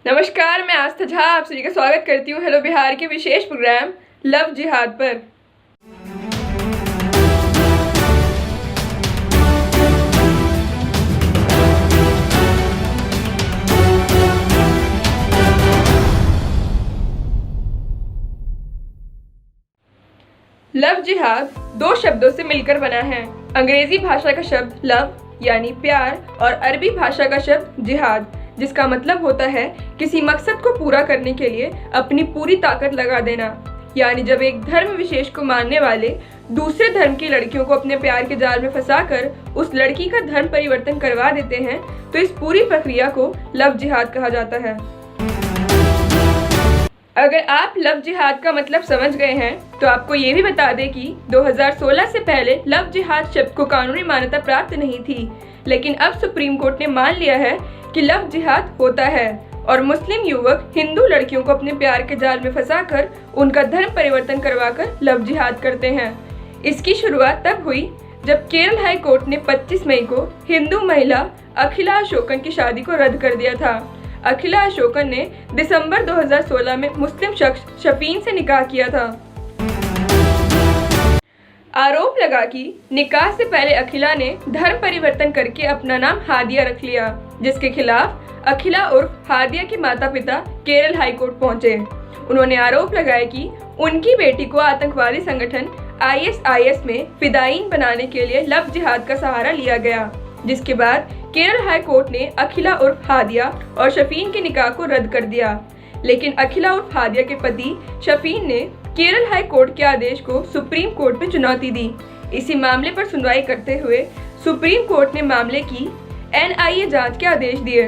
नमस्कार, मैं आस्था झा आप सभी का स्वागत करती हूँ हेलो बिहार के विशेष प्रोग्राम लव जिहाद पर। लव जिहाद दो शब्दों से मिलकर बना है। अंग्रेजी भाषा का शब्द लव यानी प्यार और अरबी भाषा का शब्द जिहाद जिसका मतलब होता है किसी मकसद को पूरा करने के लिए अपनी पूरी ताकत लगा देना। यानी जब एक धर्म विशेष को मानने वाले दूसरे धर्म की लड़कियों को अपने प्यार के जाल में फंसाकर उस लड़की का धर्म परिवर्तन करवा देते हैं तो इस पूरी प्रक्रिया को लव जिहाद कहा जाता है। अगर आप लव जिहाद का मतलब समझ गए हैं तो आपको ये भी बता दें कि 2016 से पहले लव जिहाद शब्द को कानूनी मान्यता प्राप्त नहीं थी, लेकिन अब सुप्रीम कोर्ट ने मान लिया है कि लव जिहाद होता है और मुस्लिम युवक हिंदू लड़कियों को अपने प्यार के जाल में फंसाकर उनका धर्म परिवर्तन करवाकर लव जिहाद करते हैं। इसकी शुरुआत तब हुई जब केरल हाई कोर्ट ने 25 मई को हिंदू महिला अखिला अशोकन की शादी को रद्द कर दिया था। अखिला अशोकन ने दिसंबर 2016 में मुस्लिम शख्स शफीन से निकाह किया था। आरोप लगा कि निकाह से पहले अखिला ने धर्म परिवर्तन करके अपना नाम हादिया रख लिया, जिसके खिलाफ अखिला उर्फ हादिया के माता पिता केरल हाई कोर्ट पहुंचे। उन्होंने आरोप लगाया कि उनकी बेटी को आतंकवादी संगठन ISIS में फिदायीन बनाने के लिए लव जिहाद का सहारा लिया गया, जिसके बाद केरल हाई कोर्ट ने अखिला उर्फ हादिया और शफीन के निकाह को रद्द कर दिया। लेकिन अखिला उर्फ हादिया के पति शफीन ने केरल हाई कोर्ट के आदेश को सुप्रीम कोर्ट में चुनौती दी। इसी मामले पर सुनवाई करते हुए सुप्रीम कोर्ट ने मामले की NIA जांच के आदेश दिए।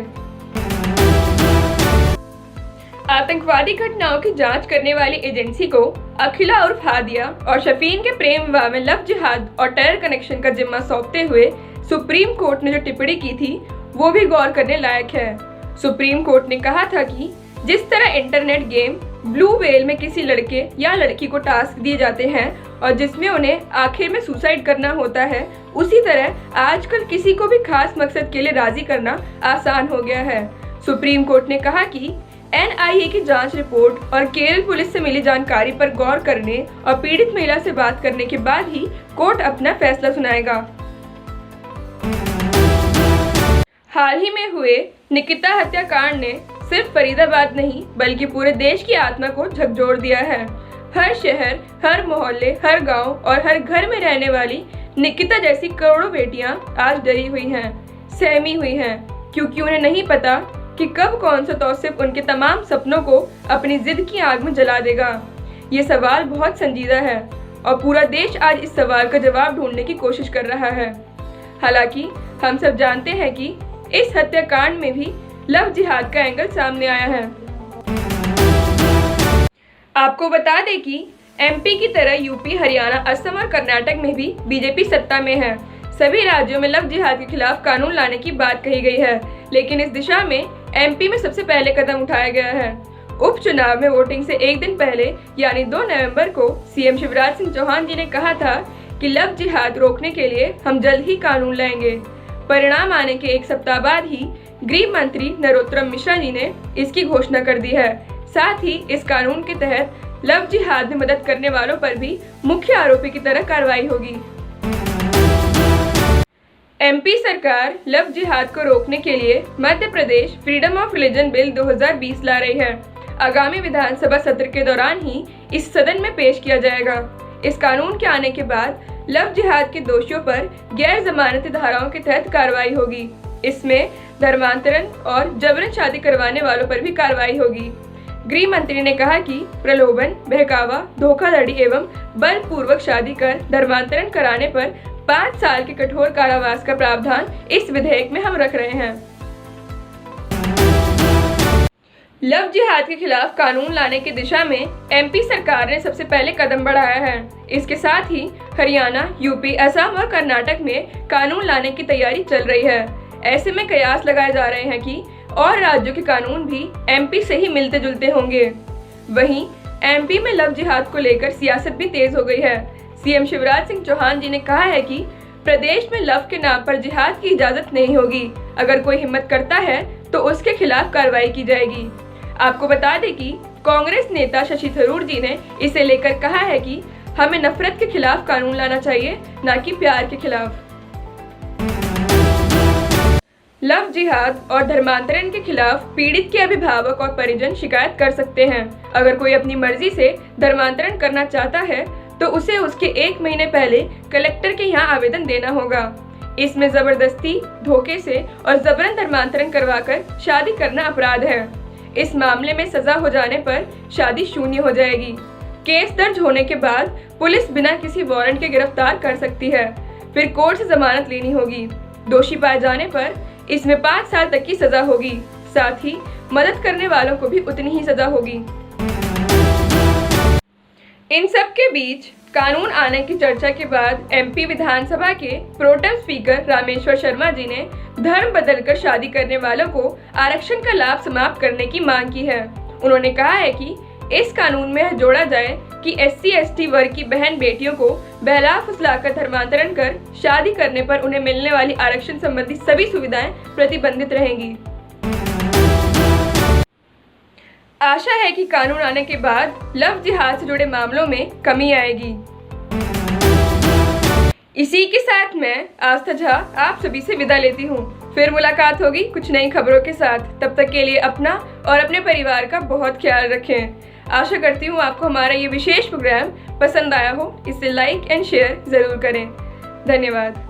आतंकवादी घटनाओं की जांच करने वाली एजेंसी को अखिला उर्फ हादिया और शफीन के प्रेम विवाह में लव जिहाद और टेरर कनेक्शन का जिम्मा सौंपते हुए सुप्रीम कोर्ट ने जो टिप्पणी की थी वो भी गौर करने लायक है। सुप्रीम कोर्ट ने कहा था कि जिस तरह इंटरनेट गेम ब्लू व्हेल में किसी लड़के या लड़की को टास्क दिए जाते हैं और जिसमें उन्हें आखिर में सुसाइड करना होता है, उसी तरह आजकल किसी को भी खास मकसद के लिए राजी करना आसान हो गया है। सुप्रीम कोर्ट ने कहा कि NIA की जांच रिपोर्ट और केरल पुलिस से मिली जानकारी पर गौर करने और पीड़ित महिला से बात करने के बाद ही कोर्ट अपना फैसला सुनाएगा। हाल ही में हुए निकिता हत्याकांड ने सिर्फ फरीदाबाद नहीं बल्कि पूरे देश की आत्मा को झकझोर दिया है। हर शहर, हर मोहल्ले, हर गांव और हर घर में रहने वाली निकिता जैसी करोड़ों बेटियां आज डरी हुई हैं, सहमी हुई हैं, क्योंकि उन्हें नहीं पता कि कब कौन सा तौसीफ उनके तमाम सपनों को अपनी जिद की आग में जला देगा। ये सवाल बहुत संजीदा है और पूरा देश आज इस सवाल का जवाब ढूंढने की कोशिश कर रहा है। हालांकि हम सब जानते हैं कि इस हत्याकांड में भी लव जिहाद का एंगल सामने आया है। आपको बता दें कि MP की तरह यूपी, हरियाणा, असम और कर्नाटक में भी बीजेपी सत्ता में है। सभी राज्यों में लव जिहाद के खिलाफ कानून लाने की बात कही गई है, लेकिन इस दिशा में MP में सबसे पहले कदम उठाया गया है। उपचुनाव में वोटिंग से एक दिन पहले यानी 2 नवंबर को CM शिवराज सिंह चौहान जी ने कहा था कि लव जिहाद रोकने के लिए हम जल्द ही कानून लाएंगे। परिणाम आने के एक सप्ताह बाद ही गृह मंत्री नरोत्तम मिश्रा जी ने इसकी घोषणा कर दी है। साथ ही इस कानून के तहत लव जिहाद में मदद करने वालों पर भी मुख्य आरोपी की तरह कार्रवाई होगी। MP सरकार लव जिहाद को रोकने के लिए Madhya Pradesh freedom of religion bill 2020 ला रही है। आगामी विधानसभा सत्र के दौरान ही इस सदन में पेश किया जाएगा। इस कानून के आने के बाद लव जिहाद के दोषियों पर गैर जमानती धाराओं के तहत कार्रवाई होगी। इसमें धर्मांतरण और जबरन शादी करवाने वालों पर भी कार्रवाई होगी। गृह मंत्री ने कहा कि प्रलोभन, बहकावा, धोखाधड़ी एवं बलपूर्वक शादी कर धर्मांतरण कराने पर 5 साल के कठोर कारावास का प्रावधान इस विधेयक में हम रख रहे हैं। लव जिहाद के खिलाफ कानून लाने की दिशा में MP सरकार ने सबसे पहले कदम बढ़ाया है। इसके साथ ही हरियाणा, यूपी, असम और कर्नाटक में कानून लाने की तैयारी चल रही है। ऐसे में कयास लगाए जा रहे हैं कि और राज्यों के कानून भी MP से ही मिलते जुलते होंगे। वहीं MP में लव जिहाद को लेकर सियासत भी तेज हो गई है। CM शिवराज सिंह चौहान जी ने कहा है कि प्रदेश में लव के नाम पर जिहाद की इजाजत नहीं होगी। अगर कोई हिम्मत करता है तो उसके खिलाफ कार्रवाई की जाएगी। आपको बता दें कि कांग्रेस नेता शशि थरूर जी ने इसे लेकर कहा है कि हमें नफरत के खिलाफ कानून लाना चाहिए, न कि प्यार के खिलाफ। लव जिहाद और धर्मांतरण के खिलाफ पीड़ित के अभिभावक और परिजन शिकायत कर सकते हैं। अगर कोई अपनी मर्जी से धर्मांतरण करना चाहता है तो उसे उसके 1 महीने पहले कलेक्टर के यहाँ आवेदन देना होगा। इसमें जबरदस्ती, धोखे से और जबरन धर्मांतरण करवाकर शादी करना अपराध है। इस मामले में सजा हो जाने पर शादी शून्य हो जाएगी। केस दर्ज होने के बाद पुलिस बिना किसी वारंट के गिरफ्तार कर सकती है, फिर कोर्ट से जमानत लेनी होगी। दोषी पाए जाने पर इसमें 5 साल तक की सजा होगी। साथ ही मदद करने वालों को भी उतनी ही सजा होगी। इन सब के बीच कानून आने की चर्चा के बाद एमपी विधानसभा के प्रोटेम स्पीकर रामेश्वर शर्मा जी ने धर्म बदलकर शादी करने वालों को आरक्षण का लाभ समाप्त करने की मांग की है। उन्होंने कहा है कि इस कानून में जोड़ा जाए कि SC/ST वर्ग की बहन बेटियों को बहला फुसलाकर धर्मांतरण कर शादी करने पर उन्हें मिलने वाली आरक्षण संबंधी सभी सुविधाएं प्रतिबंधित रहेंगी। आशा है कि कानून आने के बाद लव जिहाद से जुड़े मामलों में कमी आएगी। इसी के साथ मैं आस्था झा आप सभी से विदा लेती हूँ। फिर मुलाकात होगी कुछ नई खबरों के साथ। तब तक के लिए अपना और अपने परिवार का बहुत ख्याल रखें। आशा करती हूँ आपको हमारा ये विशेष प्रोग्राम पसंद आया हो। इसे लाइक एंड शेयर ज़रूर करें। धन्यवाद।